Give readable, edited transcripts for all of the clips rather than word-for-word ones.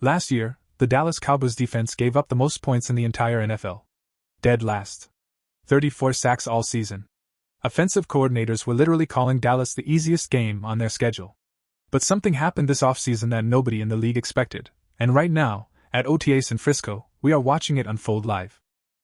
Last year, the Dallas Cowboys defense gave up the most points in the entire NFL. Dead last. 34 sacks all season. Offensive coordinators were literally calling Dallas the easiest game on their schedule. But something happened this offseason that nobody in the league expected, and right now, at OTAs in Frisco, we are watching it unfold live.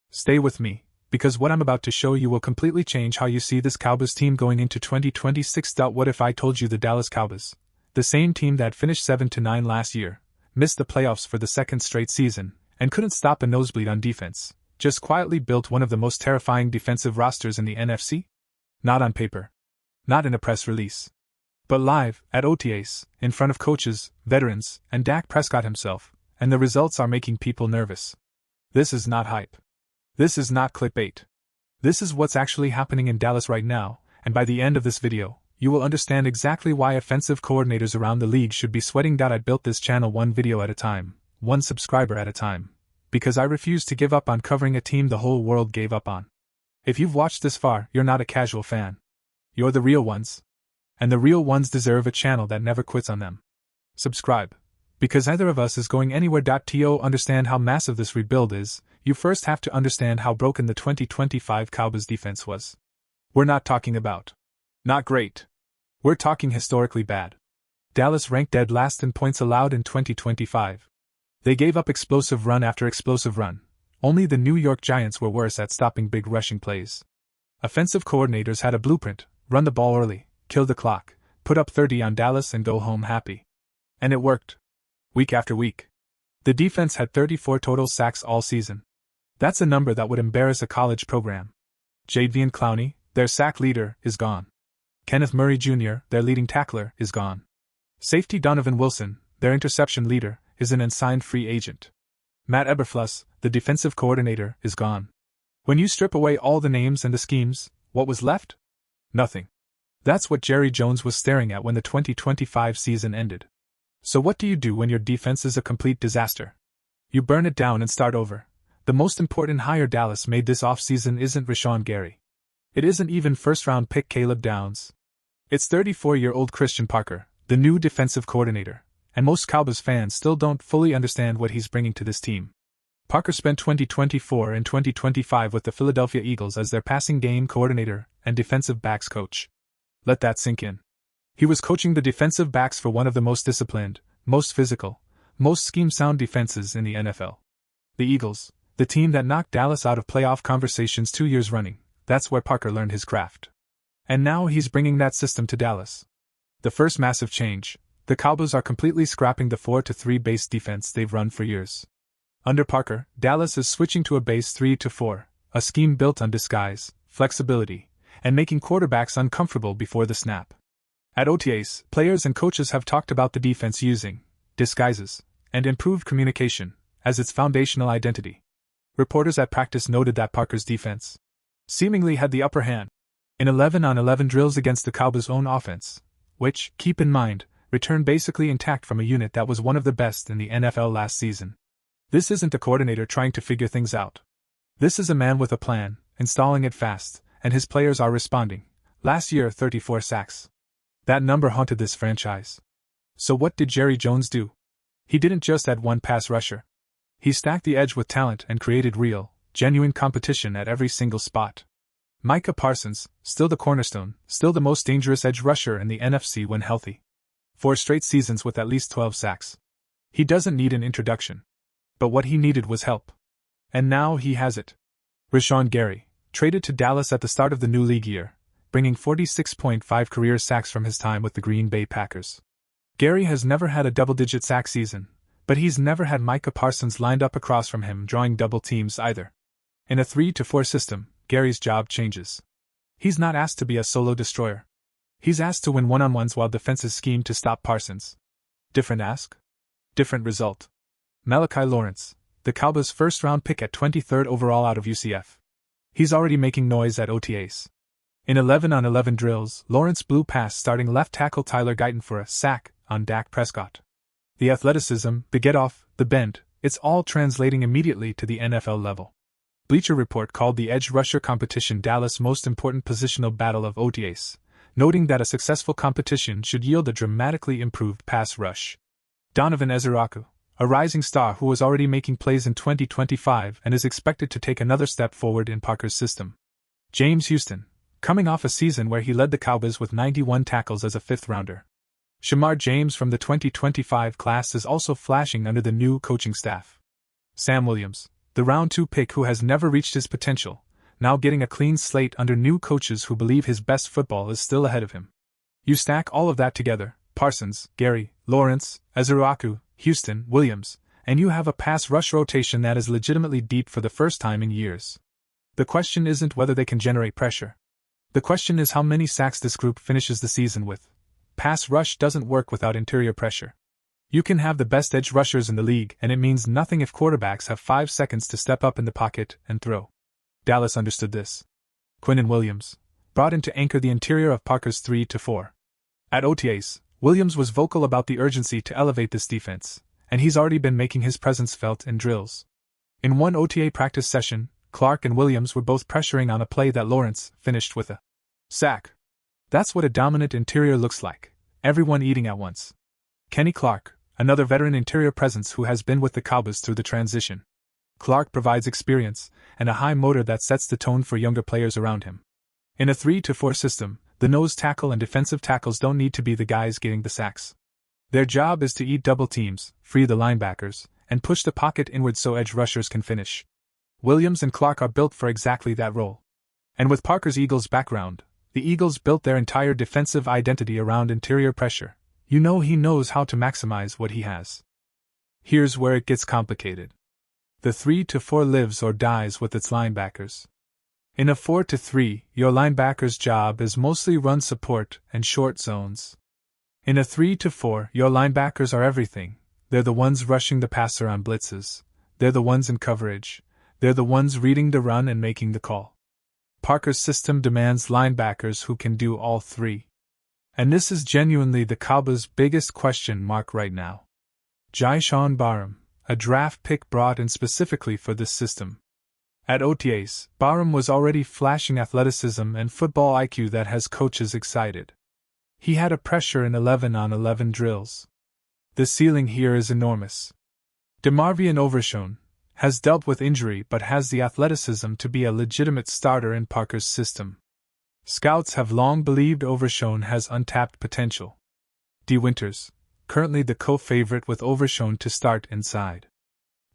Stay with me, because what I'm about to show you will completely change how you see this Cowboys team going into 2026. What if I told you the Dallas Cowboys, the same team that finished 7-9 last year, missed the playoffs for the second straight season, and couldn't stop a nosebleed on defense, just quietly built one of the most terrifying defensive rosters in the NFC? Not on paper. Not in a press release. But live, at OTAs, in front of coaches, veterans, and Dak Prescott himself, and the results are making people nervous. This is not hype. This is not clickbait. This is what's actually happening in Dallas right now, and by the end of this video, you will understand exactly why offensive coordinators around the league should be sweating. I built this channel one video at a time, one subscriber at a time, because I refuse to give up on covering a team the whole world gave up on. If you've watched this far, you're not a casual fan. You're the real ones. And the real ones deserve a channel that never quits on them. Subscribe. Because neither of us is going anywhere. To understand how massive this rebuild is, you first have to understand how broken the 2025 Cowboys defense was. We're not talking about not great. We're talking historically bad. Dallas ranked dead last in points allowed in 2025. They gave up explosive run after explosive run. Only the New York Giants were worse at stopping big rushing plays. Offensive coordinators had a blueprint: run the ball early, kill the clock, put up 30 on Dallas and go home happy. And it worked. Week after week. The defense had 34 total sacks all season. That's a number that would embarrass a college program. Jadeveon Clowney, their sack leader, is gone. Kenneth Murray Jr., their leading tackler, is gone. Safety Donovan Wilson, their interception leader, is an unsigned free agent. Matt Eberflus, the defensive coordinator, is gone. When you strip away all the names and the schemes, what was left? Nothing. That's what Jerry Jones was staring at when the 2025 season ended. So what do you do when your defense is a complete disaster? You burn it down and start over. The most important hire Dallas made this offseason isn't Rashan Gary. It isn't even first-round pick Caleb Downs. It's 34-year-old Christian Parker, the new defensive coordinator, and most Cowboys fans still don't fully understand what he's bringing to this team. Parker spent 2024 and 2025 with the Philadelphia Eagles as their passing game coordinator and defensive backs coach. Let that sink in. He was coaching the defensive backs for one of the most disciplined, most physical, most scheme-sound defenses in the NFL. The Eagles, the team that knocked Dallas out of playoff conversations 2 years running, that's where Parker learned his craft. And now he's bringing that system to Dallas. The first massive change: the Cowboys are completely scrapping the 4-3 base defense they've run for years. Under Parker, Dallas is switching to a base 3-4, a scheme built on disguise, flexibility, and making quarterbacks uncomfortable before the snap. At OTAs, players and coaches have talked about the defense using disguises and improved communication as its foundational identity. Reporters at practice noted that Parker's defense seemingly had the upper hand in 11-on-11 drills against the Cowboys' own offense, which, keep in mind, returned basically intact from a unit that was one of the best in the NFL last season. This isn't a coordinator trying to figure things out. This is a man with a plan, installing it fast, and his players are responding. Last year, 34 sacks. That number haunted this franchise. So what did Jerry Jones do? He didn't just add one pass rusher. He stacked the edge with talent and created real, genuine competition at every single spot. Micah Parsons, still the cornerstone, still the most dangerous edge rusher in the NFC when healthy. 4 straight seasons with at least 12 sacks. He doesn't need an introduction. But what he needed was help. And now he has it. Rashan Gary, traded to Dallas at the start of the new league year, bringing 46.5 career sacks from his time with the Green Bay Packers. Gary has never had a double-digit sack season, but he's never had Micah Parsons lined up across from him drawing double teams either. In a 3-4 system, Gary's job changes. He's not asked to be a solo destroyer. He's asked to win one-on-ones while defenses scheme to stop Parsons. Different ask? Different result. Malachi Lawrence, the Cowboys' first-round pick at 23rd overall out of UCF. He's already making noise at OTAs. In 11-on-11 drills, Lawrence blew past starting left tackle Tyler Guyton for a sack on Dak Prescott. The athleticism, the get-off, the bend, it's all translating immediately to the NFL level. Bleacher Report called the edge rusher competition Dallas' most important positional battle of OTAs, noting that a successful competition should yield a dramatically improved pass rush. Donovan Eziraku, a rising star who was already making plays in 2025 and is expected to take another step forward in Parker's system. James Houston, coming off a season where he led the Cowboys with 91 tackles as a fifth-rounder. Shamar James from the 2025 class is also flashing under the new coaching staff. Sam Williams, the round 2 pick who has never reached his potential, now getting a clean slate under new coaches who believe his best football is still ahead of him. You stack all of that together, Parsons, Gary, Lawrence, Ezeruaku, Houston, Williams, and you have a pass rush rotation that is legitimately deep for the first time in years. The question isn't whether they can generate pressure. The question is how many sacks this group finishes the season with. Pass rush doesn't work without interior pressure. You can have the best edge rushers in the league, and it means nothing if quarterbacks have 5 seconds to step up in the pocket and throw. Dallas understood this. Quinnen Williams, brought in to anchor the interior of Parker's 3-4. At OTAs, Williams was vocal about the urgency to elevate this defense, and he's already been making his presence felt in drills. In one OTA practice session, Clark and Williams were both pressuring on a play that Lawrence finished with a sack. That's what a dominant interior looks like, everyone eating at once. Kenny Clark, another veteran interior presence who has been with the Cowboys through the transition. Clark provides experience and a high motor that sets the tone for younger players around him. In a 3-4 system, the nose tackle and defensive tackles don't need to be the guys getting the sacks. Their job is to eat double teams, free the linebackers, and push the pocket inward so edge rushers can finish. Williams and Clark are built for exactly that role. And with Parker's Eagles background, the Eagles built their entire defensive identity around interior pressure. You know he knows how to maximize what he has. Here's where it gets complicated. The 3-4 lives or dies with its linebackers. In a 4-3, your linebacker's job is mostly run support and short zones. In a 3-4, your linebackers are everything. They're the ones rushing the passer on blitzes. They're the ones in coverage. They're the ones reading the run and making the call. Parker's system demands linebackers who can do all 3. And this is genuinely the Cowboys' biggest question mark right now. Jyshawn Barham, a draft pick brought in specifically for this system. At OTAs, Barham was already flashing athleticism and football IQ that has coaches excited. He had a pressure in 11-on-11 drills. The ceiling here is enormous. DeMarvion Overshown has dealt with injury but has the athleticism to be a legitimate starter in Parker's system. Scouts have long believed Overshown has untapped potential. D. Winters, currently the co-favorite with Overshown to start inside.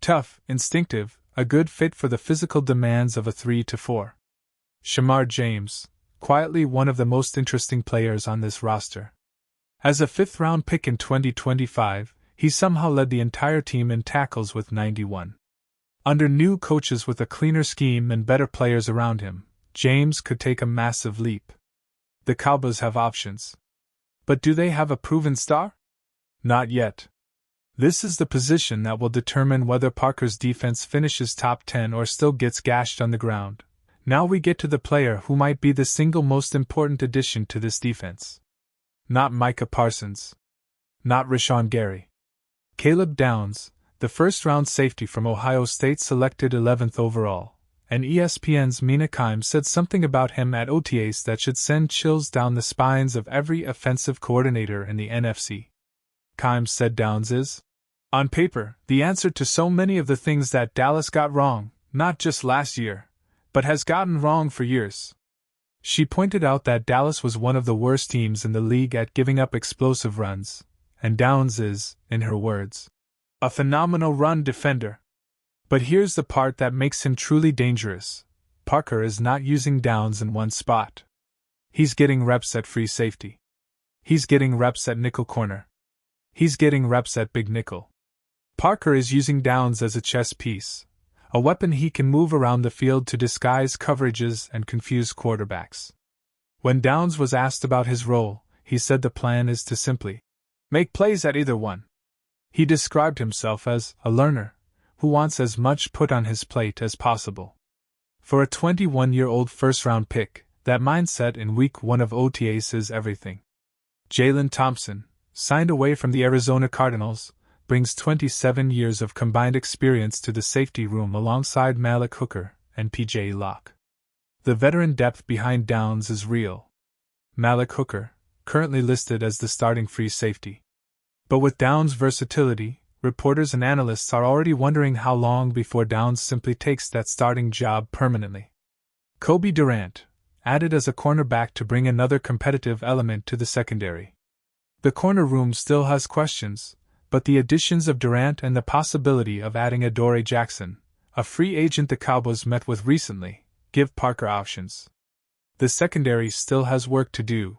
Tough, instinctive, a good fit for the physical demands of a 3-4. Shamar James, quietly one of the most interesting players on this roster. As a 5th-round pick in 2025, he somehow led the entire team in tackles with 91. Under new coaches with a cleaner scheme and better players around him, James could take a massive leap. The Cowboys have options. But do they have a proven star? Not yet. This is the position that will determine whether Parker's defense finishes top 10 or still gets gashed on the ground. Now we get to the player who might be the single most important addition to this defense. Not Micah Parsons. Not Rashan Gary. Caleb Downs, the first-round safety from Ohio State selected 11th overall, and ESPN's Mina Kimes said something about him at OTAs that should send chills down the spines of every offensive coordinator in the NFC. Kimes said Downs is, on paper, the answer to so many of the things that Dallas got wrong, not just last year, but has gotten wrong for years. She pointed out that Dallas was one of the worst teams in the league at giving up explosive runs, and Downs is, in her words, a phenomenal run defender. But here's the part that makes him truly dangerous. Parker is not using Downs in one spot. He's getting reps at free safety. He's getting reps at nickel corner. He's getting reps at big nickel. Parker is using Downs as a chess piece, a weapon he can move around the field to disguise coverages and confuse quarterbacks. When Downs was asked about his role, he said the plan is to simply make plays at either one. He described himself as a learner who wants as much put on his plate as possible. For a 21-year-old first-round pick, that mindset in week 1 of OTAs is everything. Jalen Thompson, signed away from the Arizona Cardinals, brings 27 years of combined experience to the safety room alongside Malik Hooker and P.J. Locke. The veteran depth behind Downs is real. Malik Hooker, currently listed as the starting free safety. But with Downs' versatility, reporters and analysts are already wondering how long before Downs simply takes that starting job permanently. Kobe Durant, added as a cornerback to bring another competitive element to the secondary. The corner room still has questions, but the additions of Durant and the possibility of adding Adoree Jackson, a free agent the Cowboys met with recently, give Parker options. The secondary still has work to do.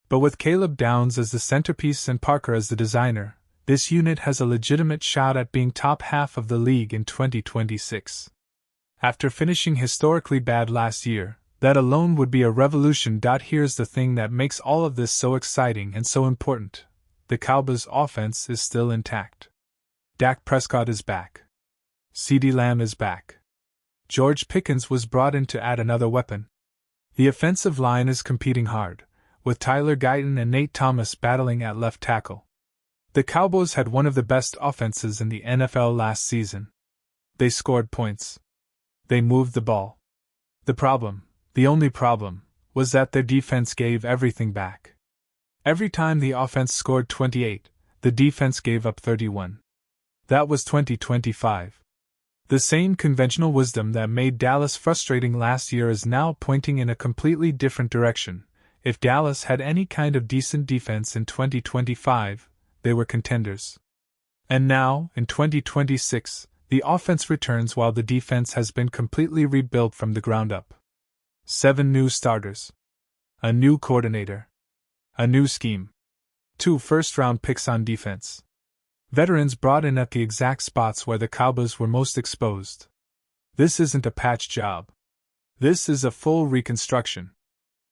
But with Caleb Downs as the centerpiece and Parker as the designer, this unit has a legitimate shot at being top half of the league in 2026. After finishing historically bad last year, that alone would be a revolution. Here's the thing that makes all of this so exciting and so important. The Cowboys' offense is still intact. Dak Prescott is back. CeeDee Lamb is back. George Pickens was brought in to add another weapon. The offensive line is competing hard, with Tyler Guyton and Nate Thomas battling at left tackle. The Cowboys had one of the best offenses in the NFL last season. They scored points. They moved the ball. The problem, the only problem, was that their defense gave everything back. Every time the offense scored 28, the defense gave up 31. That was 2025. The same conventional wisdom that made Dallas frustrating last year is now pointing in a completely different direction. If Dallas had any kind of decent defense in 2025, they were contenders. And now, in 2026, the offense returns while the defense has been completely rebuilt from the ground up. 7 new starters. A new coordinator. A new scheme. 2 first-round picks on defense. Veterans brought in at the exact spots where the Cowboys were most exposed. This isn't a patch job. This is a full reconstruction.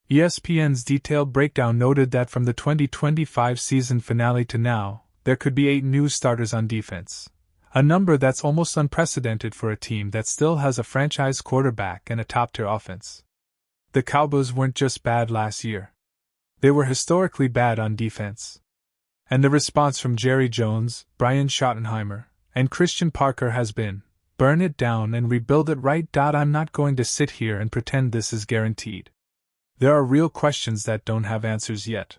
ESPN's detailed breakdown noted that from the 2025 season finale to now, there could be 8 new starters on defense. A number that's almost unprecedented for a team that still has a franchise quarterback and a top-tier offense. The Cowboys weren't just bad last year. They were historically bad on defense. And the response from Jerry Jones, Brian Schottenheimer, and Christian Parker has been, burn it down and rebuild it right. I'm not going to sit here and pretend this is guaranteed. There are real questions that don't have answers yet.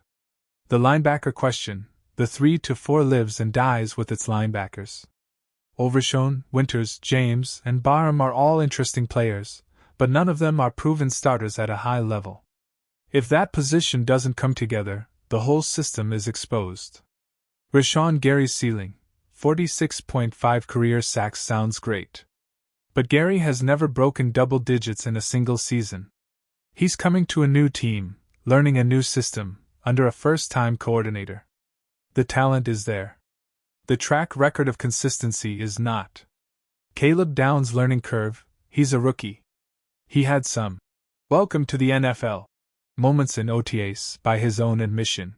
The linebacker question, the 3 to 4 lives and dies with its linebackers. Overshown, Winters, James, and Barham are all interesting players, but none of them are proven starters at a high level. If that position doesn't come together, the whole system is exposed. Rashan Gary's ceiling, 46.5 career sacks, sounds great. But Gary has never broken double digits in a single season. He's coming to a new team, learning a new system, under a first-time coordinator. The talent is there. The track record of consistency is not. Caleb Downs' learning curve, he's a rookie. He had some welcome to the NFL moments in OTAs, by his own admission.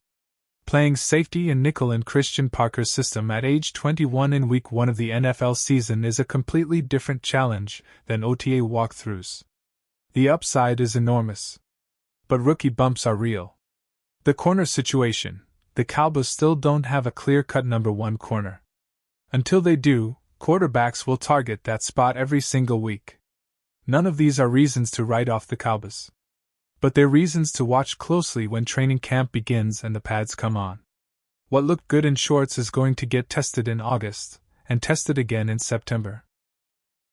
Playing safety and nickel in Christian Parker's system at age 21 in Week 1 of the NFL season is a completely different challenge than OTA walkthroughs. The upside is enormous. But rookie bumps are real. The corner situation, the Cowboys still don't have a clear-cut number 1 corner. Until they do, quarterbacks will target that spot every single week. None of these are reasons to write off the Cowboys. But they're reasons to watch closely when training camp begins and the pads come on. What looked good in shorts is going to get tested in August, and tested again in September.